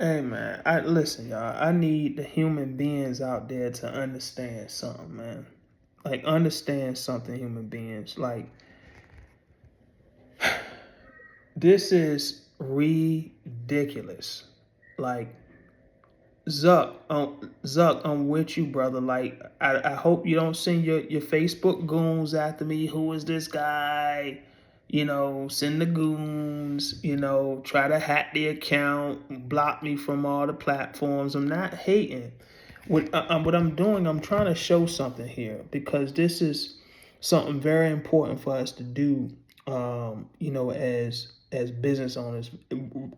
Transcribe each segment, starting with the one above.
Hey man, I listen, y'all. I need the human beings out there to understand something, man. Like understand something, human beings. Like this is ridiculous. Like Zuck, I'm with you, brother. Like I hope you don't send your Facebook goons after me. Who is this guy? Send the goons, try to hack the account, block me from all the platforms. I'm not hating. What I'm doing, I'm trying to show something here because this is something very important for us to do. As business owners,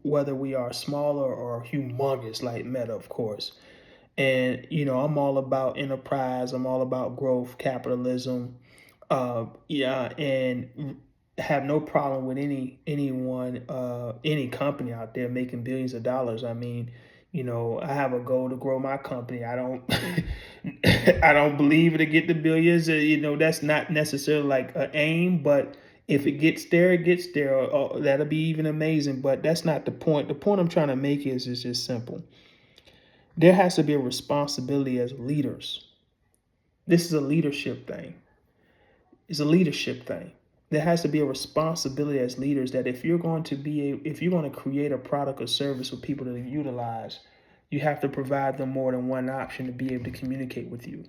whether we are smaller or humongous like Meta, of course. And I'm all about enterprise. I'm all about growth, capitalism. Yeah, and have no problem with anyone, any company out there making billions of dollars. I mean, I have a goal to grow my company. I don't, I don't believe to get the billions. That's not necessarily like an aim, but if it gets there, it gets there. That'll be even amazing. But that's not the point. The point I'm trying to make is just simple. There has to be a responsibility as leaders. This is a leadership thing. It's a leadership thing. There has to be a responsibility as leaders that if you're going to create a product or service for people to utilize, you have to provide them more than one option to be able to communicate with you.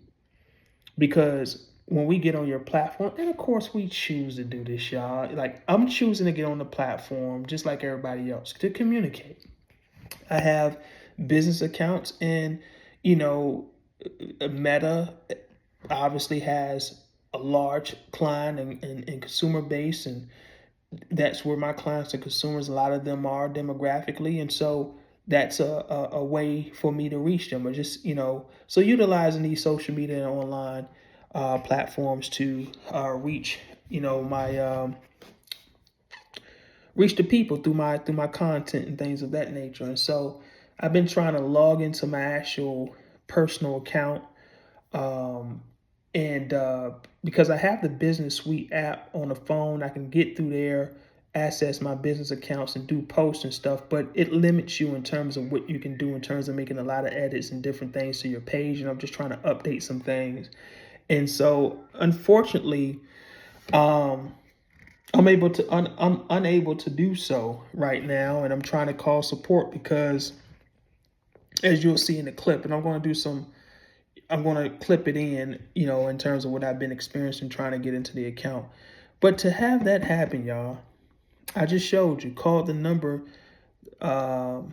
Because when we get on your platform, and of course we choose to do this, y'all. Like I'm choosing to get on the platform just like everybody else to communicate. I have business accounts, and you know, Meta obviously has a large client and consumer base, and that's where my clients and consumers, a lot of them are demographically, and so that's a way for me to reach them, or just so utilizing these social media and online platforms to reach my reach the people through my content and things of that nature. And so I've been trying to log into my actual personal account, um, and because I have the Business Suite app on the phone, I can get through there, access my business accounts, and do posts and stuff. But it limits you in terms of what you can do in terms of making a lot of edits and different things to your page. And I'm just trying to update some things. And so, unfortunately, um, I'm unable to do so right now, and I'm trying to call support because, as you'll see in the clip, and I'm going to clip it in, in terms of what I've been experiencing trying to get into the account. But to have that happen, y'all, I just showed you, called the number, um,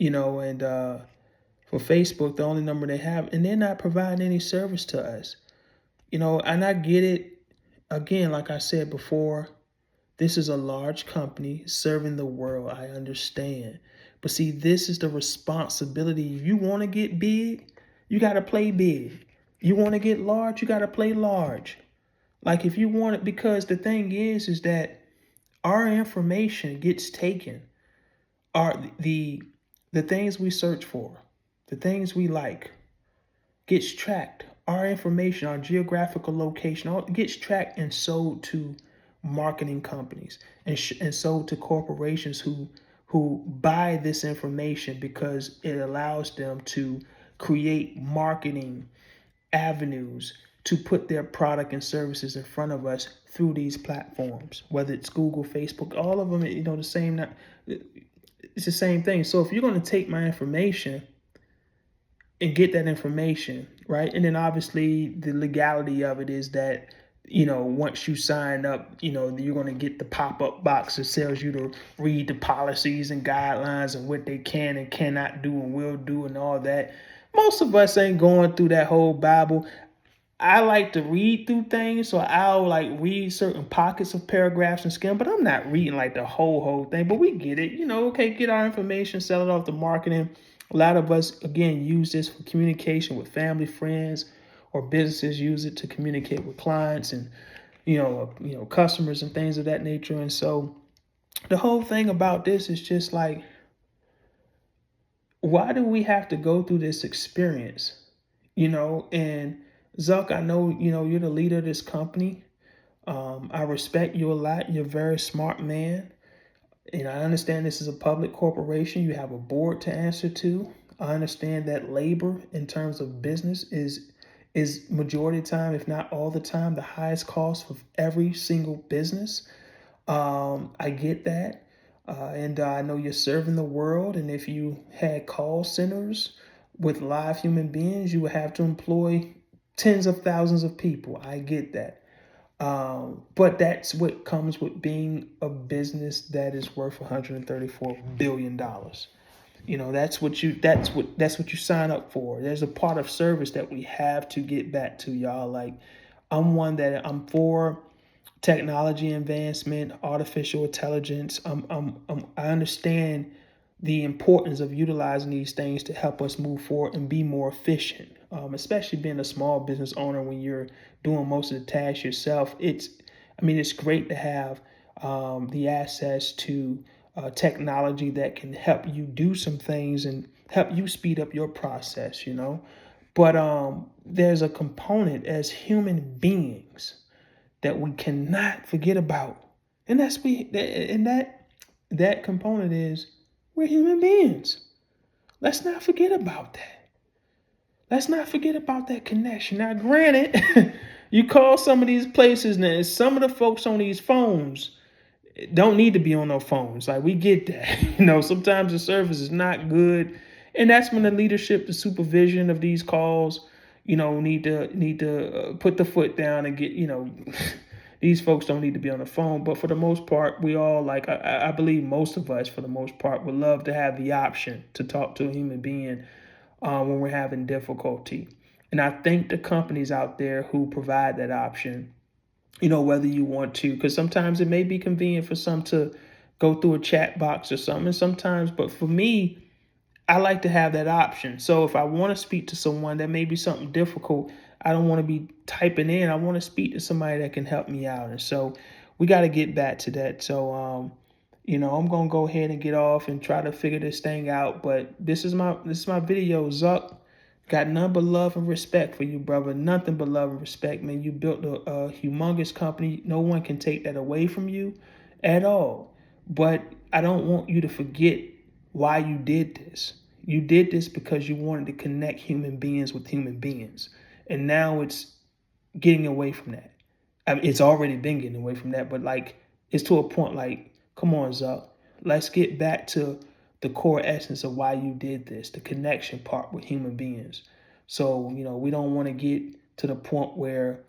and for Facebook, the only number they have, and they're not providing any service to us, and I get it. Again, like I said before, this is a large company serving the world. I understand. But see, this is the responsibility. If you want to get big, you got to play big. You want to get large, you got to play large. Like if you want it, because the thing is that our information gets taken. The things we search for, the things we like, gets tracked. Our information, our geographical location, all gets tracked and sold to marketing companies and sold to corporations who buy this information because it allows them to create marketing avenues to put their product and services in front of us through these platforms, whether it's Google, Facebook, all of them, the same. It's the same thing. So if you're going to take my information and get that information, right? And then obviously the legality of it is that, once you sign up, you're going to get the pop-up box that tells you to read the policies and guidelines and what they can and cannot do and will do and all that. Most of us ain't going through that whole Bible. I like to read through things, so I'll like read certain pockets of paragraphs and skim, but I'm not reading like the whole thing. But we get it, okay, get our information, sell it off to marketing. A lot of us again use this for communication with family, friends, or businesses use it to communicate with clients and customers and things of that nature. And so the whole thing about this is just like, why do we have to go through this experience? And Zuck, I know, you're the leader of this company. I respect you a lot. You're a very smart man. I understand this is a public corporation. You have a board to answer to. I understand that labor in terms of business is majority of the time, if not all the time, the highest cost of every single business. I get that. And I know you're serving the world. And if you had call centers with live human beings, you would have to employ tens of thousands of people. I get that. But that's what comes with being a business that is worth $134 billion. That's what you sign up for. There's a part of service that we have to get back to, y'all. Like, I'm for technology advancement, artificial intelligence. I understand the importance of utilizing these things to help us move forward and be more efficient. Especially being a small business owner, when you're doing most of the tasks yourself, it's great to have the access to technology that can help you do some things and help you speed up your process. But there's a component as human beings that we cannot forget about, and that component is we're human beings. Let's not forget about that. Let's not forget about that connection. Now, granted, you call some of these places, and some of the folks on these phones don't need to be on no phones. Like, we get that. Sometimes the service is not good, and that's when the leadership, the supervision of these calls, need to put the foot down and get. These folks don't need to be on the phone. But for the most part, we all, like, I believe most of us, for the most part, would love to have the option to talk to a human being when we're having difficulty. And I think the companies out there who provide that option, whether you want to, because sometimes it may be convenient for some to go through a chat box or something. Sometimes, but for me, I like to have that option. So if I want to speak to someone that may be something difficult, I don't want to be typing in. I want to speak to somebody that can help me out. And so we got to get back to that. So, I'm going to go ahead and get off and try to figure this thing out. But this is my video, Zuck. Got none but love and respect for you, brother. Nothing but love and respect, man. You built a humongous company. No one can take that away from you at all. But I don't want you to forget why you did this. You did this because you wanted to connect human beings with human beings. And now it's getting away from that. I mean, it's already been getting away from that, but like, it's to a point like, come on, Zuck. Let's get back to the core essence of why you did this, the connection part with human beings. So, we don't want to get to the point where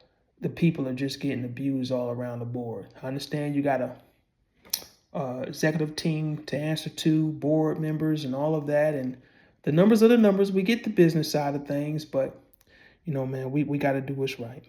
the people are just getting abused all around the board. I understand you got a executive team to answer to, board members and all of that. And the numbers are the numbers. We get the business side of things, but, man, we got to do what's right.